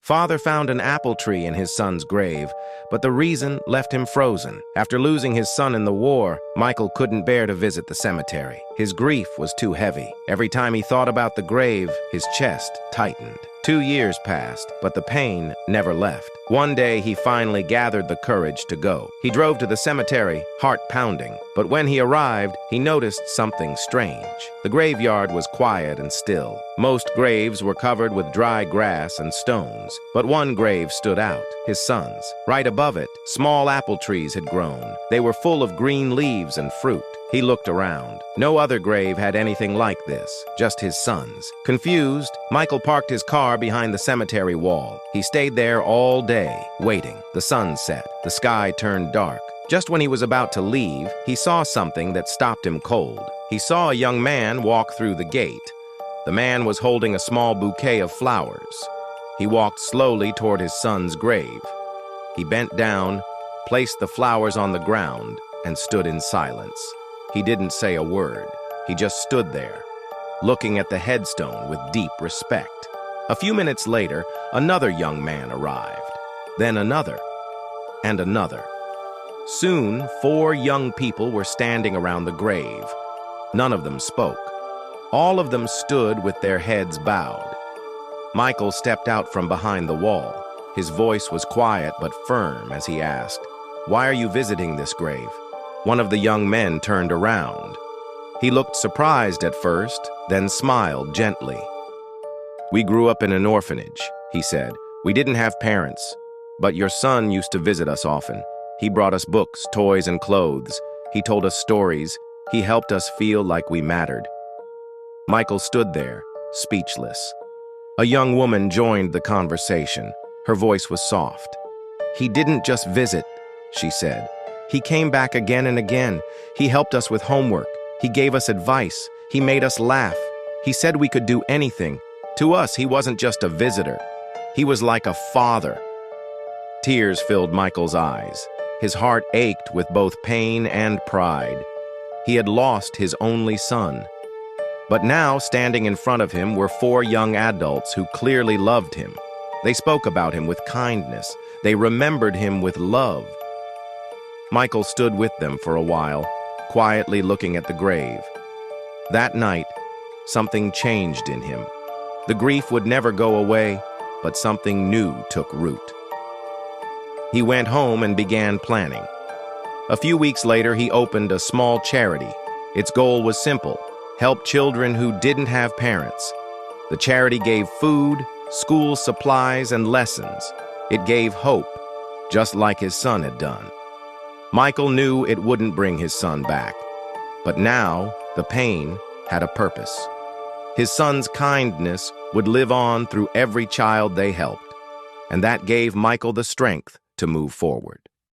Father found an apple tree in his son's grave, but the reason left him frozen. After losing his son in the war, Michael couldn't bear to visit the cemetery. His grief was too heavy. Every time he thought about the grave, his chest tightened. 2 years passed, but the pain never left. One day, he finally gathered the courage to go. He drove to the cemetery, heart pounding. But when he arrived, he noticed something strange. The graveyard was quiet and still. Most graves were covered with dry grass and stones, but one grave stood out, his son's. Right above it, small apple trees had grown. They were full of green leaves and fruit. He looked around. No other grave had anything like this, just his son's. Confused, Michael parked his car behind the cemetery wall. He stayed there all day, waiting. The sun set. The sky turned dark. Just when he was about to leave, he saw something that stopped him cold. He saw a young man walk through the gate. The man was holding a small bouquet of flowers. He walked slowly toward his son's grave. He bent down, placed the flowers on the ground, and stood in silence. He didn't say a word. He just stood there, looking at the headstone with deep respect. A few minutes later, another young man arrived. Then another, and another. Soon, 4 young people were standing around the grave. None of them spoke. All of them stood with their heads bowed. Michael stepped out from behind the wall. His voice was quiet but firm as he asked, "Why are you visiting this grave?" One of the young men turned around. He looked surprised at first, then smiled gently. "We grew up in an orphanage," he said. "We didn't have parents, but your son used to visit us often. He brought us books, toys, and clothes. He told us stories. He helped us feel like we mattered." Michael stood there, speechless. A young woman joined the conversation. Her voice was soft. "He didn't just visit," she said. "He came back again and again. He helped us with homework. He gave us advice. He made us laugh. He said we could do anything. To us, he wasn't just a visitor. He was like a father." Tears filled Michael's eyes. His heart ached with both pain and pride. He had lost his only son. But now, standing in front of him, were 4 young adults who clearly loved him. They spoke about him with kindness. They remembered him with love. Michael stood with them for a while, quietly looking at the grave. That night, something changed in him. The grief would never go away, but something new took root. He went home and began planning. A few weeks later, he opened a small charity. Its goal was simple: help children who didn't have parents. The charity gave food, school supplies, and lessons. It gave hope, just like his son had done. Michael knew it wouldn't bring his son back, but now the pain had a purpose. His son's kindness would live on through every child they helped, and that gave Michael the strength to move forward.